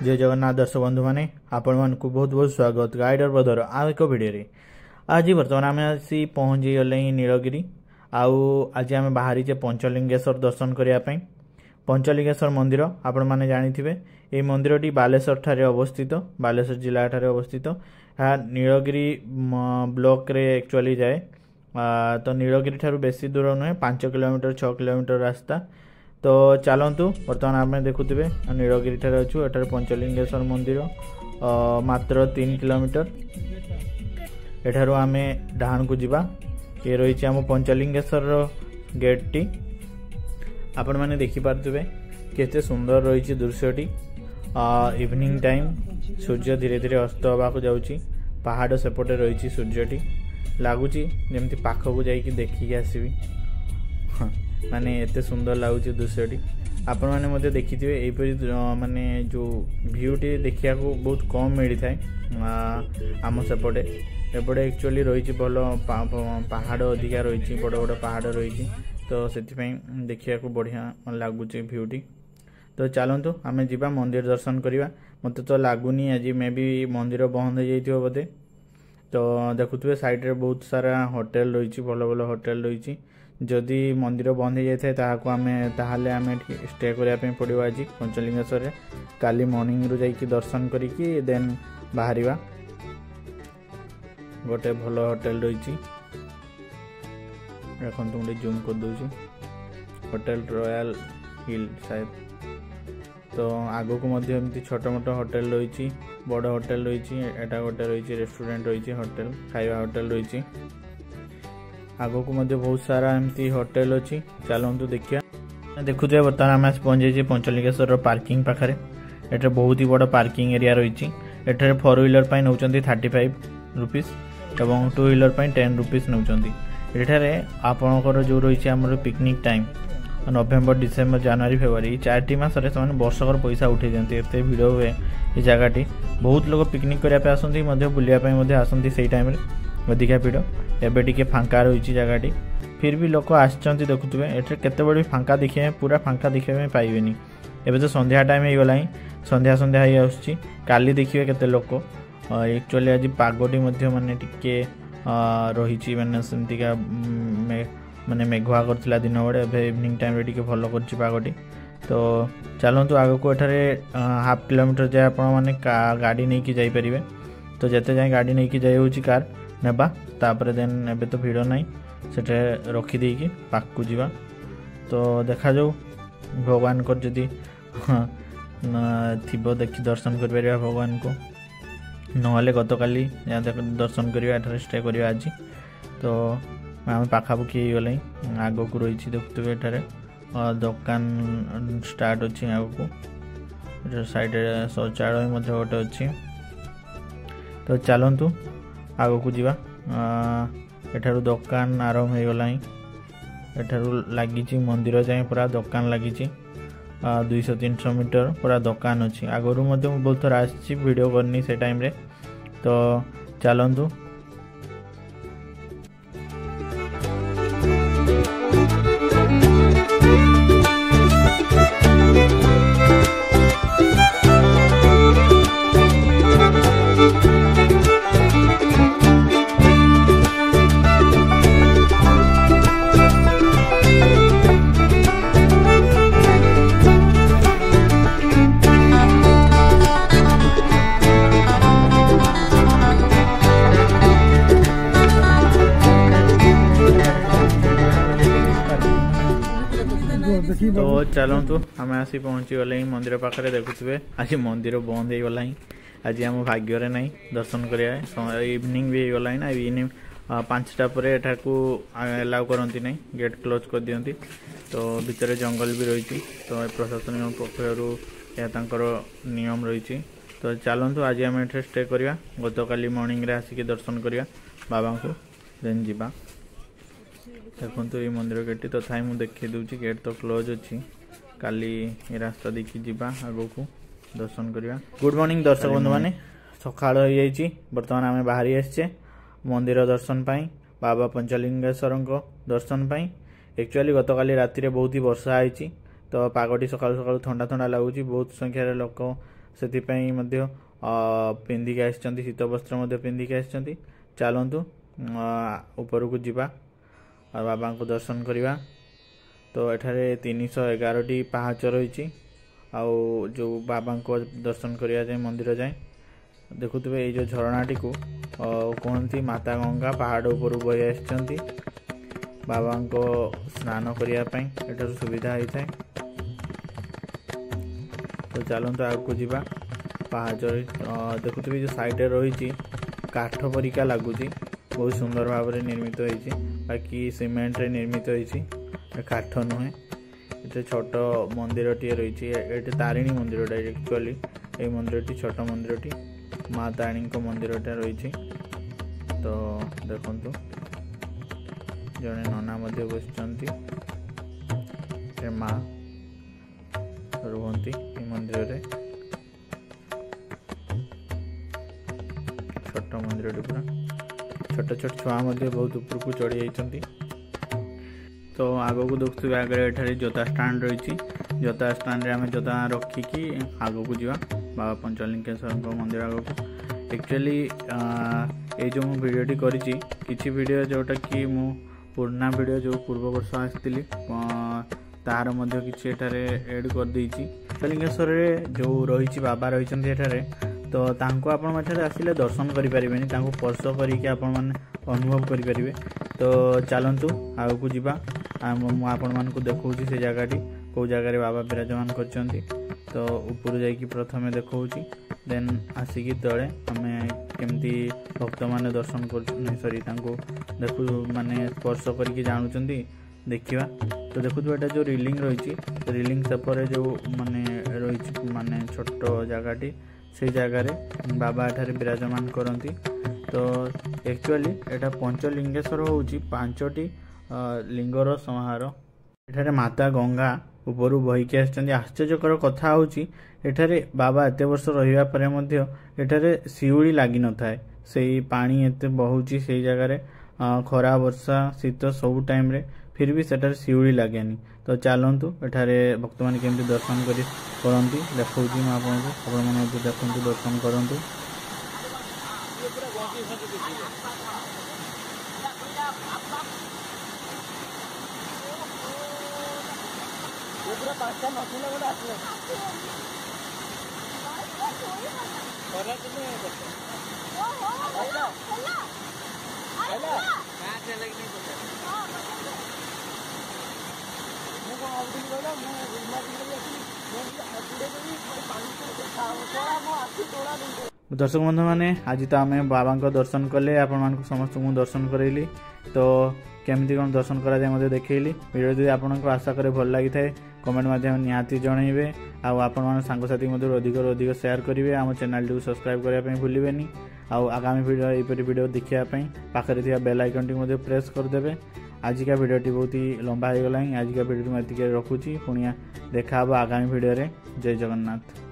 जय जगन्नाथ दर्शक बंधु मैंने आपण मानकु बहुत बहुत स्वागत गाइडर ब्रदर आउ एक वीडियो आज बर्तमान आम आसी पहुँची गले नीलगिरी आज आम बाहरीचे पंचलिंगेश्वर दर्शन करने। पंचलिंगेश्वर मंदिर आपण मैंने जानी ये मंदिरटी बालेश्वर ठारे अवस्थित बालेश्वर जिला ठारे अवस्थित नीलगिरी ब्लॉक रे एक्चुअली जाए तो नीलगिरी ठारू बेसी दूर नुहे 5 किलोमीटर 6 किलोमीटर रास्ता। तो चलतु बर्तमान आम देखुवे नीलगिरी ठारे अच्छु एठार पंचलिंगेश्वर मंदिर मात्र 3 किलोमीटर एठारू आम डाहाण को जीवा। ये रही आम पंचलिंगेश्वर गेट टी आपण मैंने देखिपे केते सुंदर रही दृश्यटी। इवनिंग टाइम सूर्य धीरे धीरे अस्त होगा जाऊँगी पहाड़ सेपटे रही सूर्यटी लगुच जमी पाखक जाकि देखिकी आसबि माने एते सुंदर लगुच दृश्यटी। आपण मैंने देखिथे यहीपरी माने जो भ्यूटी देखा बहुत कम मिलता है आम सेपटे एपटे एक्चुअली रही भल पहाड़ अधिका रही बड़ बड़ पहाड़ रही तो से देखा बढ़िया लगुच भ्यूटी। तो चलतु आम जा मंदिर दर्शन करवा। मत तो लगुनि आज मे भी मंदिर बंद हो जाइए बोधे। तो देखुए साइड रे बहुत सारा होटेल रही भल भल होटेल रही जदि मंदिर बंद हो जाए आम स्टे करने पड़ो आज पंचलिंगेश्वर काली मॉर्निंग रू जाइए दर्शन करिकी देन बाहर गोटे भल होटेल रही देखो गोटे जूम कर दूसरी होटेल रॉयल हिल शायद। तो आगो को एमती छोट मोट होटेल रही बड़ होटेल रही एटा गोटे रही रेस्टोरेंट रही होटेल खाଇବା होटेल रही आगो को बहुत सारा एमती होटेल अच्छी। चलतु देखिए देखुए बर्तमान आम आस पहुँचे पंचलिंगेश्वर पार्किंग पाखे एट बहुत ही बड़ पार्किंग एरिया रही एठार 4 व्हीलर नौ 35 रुपीज और 2 व्हीलर 10 रुपीज नौ। एठारे आपणकर जो रही आम पिकनिक टाइम नवेम्बर डिसेम्बर जनवरी फेब्रुआरी 4टी मासरे से वर्षकर पैसा उठे दिखते एत भिड़ हुए ये जगहटी बहुत लोग पिकनिक करने आसती बुलायापी आसती से टाइम अधिका भिड़ एबे टिके फांका रही जगहटी फिर भी लोक आसुवे देखुए केते बड़े फांका देखिए पूरा फांका देखा पाइबेनी। एबे तो संध्या टाइम हो गला संध्या संध्या ही आसुची काली देखिए केते लोक एक्चुअली आज पागटी माने टिके रही माने सेमतिका माने मेघुआ करथिला दिन बड़े एबे इवनिंग टाइम रे टिके भलो करछि पागटी। तो चलतु आग को एठारे हाफ किलोमीटर जाए आपण माने गाड़ी नहीं कि जाई परिबे। तो जते जाए गाड़ी नहीं कि जाई होची कार नेबा तापर देन एबे तो भिड़ नाई सेठे रखी देकी पाक को जीवा। तो देखा जाऊ भगवान को जदि थिबो देखि दर्शन कर परिबा भगवान को नहले गत काली दर्शन करवा एठारे स्टे करवा आज। तो आम पाखापाखि गले आग को रही देखुए एठारे दुकान स्टार्ट अच्छी आग को साइड शौचालय गोटे अच्छी। तो चलतु आग को जीवा एठारू दुकान आरंभ हो गला एठारू लगी मंदिर जाए पूरा दुकान लगी 200-300 मीटर पूरा दुकान अच्छी। आगरू बहुत थर आसी वीडियो करनी से टाइम रे। तो चलतु तो चलतु आम आसी पहुँची गले मंदिर पाखे देखुए आज मंदिर बंद हो गला आज आम भाग्य ना दर्शन करा इवनिंग भी हो गला ना इवनिंग 5टा पर एठा को अलाउ करती ना गेट क्लोज कर दियंती। तो भितर जंगल भी रही तो प्रशासन पक्षर नियम रही। तो चलतु आज आम एठे स्टे करवा गत काली मॉर्निंग रे आसिक दर्शन करवा बाबा को देन जीवा। देखो ये मंदिर गेट तो थाई मुझे देखी दूसरी गेट तो क्लोज अच्छी काली ये रास्ता देखी जीवा आग को दर्शन करवा। गुड मॉर्निंग दर्शक बंधु मैंने सका बर्तमान आम बाहरी आसचे मंदिर दर्शन पाई बाबा पंचलिंगेश्वर दर्शन पाई। एक्चुअली गत काली राति बहुत ही वर्षा आई तो पागटी सकाल सकाल ठंडा ठंडा लगुच बहुत संख्यार लोक ସେଥିପାଇଁ ମଧ୍ୟ ପିନ୍ଧିକି ଆସିଛନ୍ତି, ଶୀତ ବସ୍ତ୍ର ମଧ୍ୟ ପିନ୍ଧିକି ଆସିଛନ୍ତି। ଚାଲନ୍ତୁ ଉପରକୁ ଯିବା ଆଉ ବାବାଙ୍କୁ ଦର୍ଶନ କରିବା। ତ ଏଠାରେ 311ଟି ପାହାଚ ରହିଛି ଆଉ ଯେଉଁ ବାବାଙ୍କ ଦର୍ଶନ କରିବା ଯାଏ ମନ୍ଦିର ଯାଏ। ଦେଖୁଥିବେ ଏଇ ଯେଉଁ ଝରଣାଟିକୁ କୁହନ୍ତି ମାତା ଗଙ୍ଗା ପାହାଡ଼ ଉପରୁ ବହି ଆସିଛନ୍ତି। ବାବାଙ୍କ ସ୍ନାନ କରିବା ପାଇଁ ଏଠାରୁ ସୁବିଧା ହେଇଥାଏ। ତ ଚାଲନ୍ତୁ ଆଗକୁ ଯିବା। ପାହାଚରେ ଦେଖୁଥିବେ ଯେଉଁ ସାଇଡ଼ରେ ରହିଛି କାଠ ପରିକା ଲାଗୁଛି, ବହୁତ ସୁନ୍ଦର ଭାବରେ ନିର୍ମିତ ହେଇଛି, ବାକି ସିମେଣ୍ଟରେ ନିର୍ମିତ ହେଇଛି, କାଠ ନୁହେଁ। ଏଠି ଛୋଟ ମନ୍ଦିରଟିଏ ରହିଛି, ଏଠି ତାରିଣୀ ମନ୍ଦିରଟା ଆକ୍ଚୁଆଲି। ଏଇ ମନ୍ଦିରଟି ଛୋଟ ମନ୍ଦିରଟି ମା ତାରିଣୀଙ୍କ ମନ୍ଦିରଟା ରହିଛି। ତ ଦେଖନ୍ତୁ ଜଣେ ନନା ମଧ୍ୟ ବସିଛନ୍ତି, ସେ ମା ରୁହନ୍ତି ଏ ମନ୍ଦିରରେ। ଛୋଟ ମନ୍ଦିରଟି ପୁରା ଛୋଟ ଛୋଟ ଛୁଆ ମଧ୍ୟ ବହୁତ ଉପରକୁ ଚଢ଼ି ଯାଇଛନ୍ତି। ତ ଆଗକୁ ଦେଖୁଥିବେ ଆଗରେ ଏଠାରେ ଜୋତା ଷ୍ଟାଣ୍ଡ ରହିଛି। ଜୋତା ଷ୍ଟାଣ୍ଡରେ ଆମେ ଜୋତା ରଖିକି ଆଗକୁ ଯିବା ବାବା ପଞ୍ଚଲିଙ୍ଗେଶ୍ୱରଙ୍କ ମନ୍ଦିର ଆଗକୁ। ଆକ୍ଚୁଆଲି ଏଇ ଯେଉଁ ମୁଁ ଭିଡ଼ିଓଟି କରିଛି, କିଛି ଭିଡ଼ିଓ ଯେଉଁଟାକି ମୁଁ ପୁରୁଣା ଭିଡ଼ିଓ ଯେଉଁ ପୂର୍ବ ବର୍ଷ ଆସିଥିଲି ତାହାର ମଧ୍ୟ କିଛି ଏଠାରେ ଏଡ଼୍ କରିଦେଇଛି। ପଞ୍ଚଲିଙ୍ଗେଶ୍ୱରରେ ଯେଉଁ ରହିଛି ବାବା ରହିଛନ୍ତି ଏଠାରେ, ତ ତାଙ୍କୁ ଆପଣ ଏଠାରେ ଆସିଲେ ଦର୍ଶନ କରିପାରିବେନି, ତାଙ୍କୁ ସ୍ପର୍ଶ କରିକି ଆପଣମାନେ ଅନୁଭବ କରିପାରିବେ। ତ ଚାଲନ୍ତୁ ଆଗକୁ ଯିବା। ମୁଁ ଆପଣମାନଙ୍କୁ ଦେଖାଉଛି ସେ ଜାଗାଟି କେଉଁ ଜାଗାରେ ବାବା ବିରାଜମାନ କରିଛନ୍ତି। ତ ଉପରୁ ଯାଇକି ପ୍ରଥମେ ଦେଖାଉଛି, ଦେନ୍ ଆସିକି ତଳେ ଆମେ କେମିତି ଭକ୍ତମାନେ ଦର୍ଶନ କରୁଛନ୍ତି, ତାଙ୍କୁ ମାନେ ସ୍ପର୍ଶ କରିକି ଜାଣୁଛନ୍ତି ଦେଖିବା। ତ ଦେଖୁଥିବ ଏଇଟା ଯେଉଁ ରିଲିଙ୍ଗ ରହିଛି, ରିଲିଙ୍ଗ ସେପରେ ଯେଉଁ ମାନେ ରହିଛି ମାନେ ଛୋଟ ଜାଗାଟି, ସେଇ ଜାଗାରେ ବାବା ଏଠାରେ ବିରାଜମାନ କରନ୍ତି। ତ ଆକ୍ଚୁଆଲି ଏଇଟା ପଞ୍ଚଲିଙ୍ଗେଶ୍ୱର ହେଉଛି 5ଟି ଲିଙ୍ଗର ସମାହାର। ଏଠାରେ ମାତା ଗଙ୍ଗା ଉପରୁ ବହିକି ଆସିଛନ୍ତି। ଆଶ୍ଚର୍ଯ୍ୟକର କଥା ହେଉଛି ଏଠାରେ ବାବା ଏତେ ବର୍ଷ ରହିବା ପରେ ମଧ୍ୟ ଏଠାରେ ଶିଉଳି ଲାଗିନଥାଏ। ସେଇ ପାଣି ଏତେ ବହୁଛି ସେଇ ଜାଗାରେ, ଖରା ବର୍ଷା ଶୀତ ସବୁ ଟାଇମ୍ରେ, ଫିର୍ ବି ସେଠାରେ ଶିଉଳି ଲାଗେନି। ତ ଚାଲନ୍ତୁ ଏଠାରେ ଭକ୍ତମାନେ କେମିତି ଦର୍ଶନ କରନ୍ତି ଦେଖାଉଛି ମୁଁ ଆପଣଙ୍କୁ, ଆପଣମାନେ ମଧ୍ୟ ଦେଖନ୍ତୁ, ଦର୍ଶନ କରନ୍ତୁ। दर्शक बंधु मैंने आज तो आम बाबा दर्शन कले, आपण समस्त दर्शन करेली। तो केमती कौन दर्शन करा जाए देखली। वीडियो जब आपको आशा करे भल लगी थाए कमेंट माध्यम निहाती जनइबे। आपण सांगसाथी अधिक अधिक शेयर करेंगे। आम चैनल को सब्सक्राइब करने भूलें। आगामी वीडियो यहपरी वीडियो देखापी पाखे थी बेल आइकन टी प्रेस करदे। आजिका वीडियोटी बहुत ही लंबा हो गला। आजिका वीडियो मुझे रखुची, पुणी देखा आगामी वीडियो रे। जय जगन्नाथ।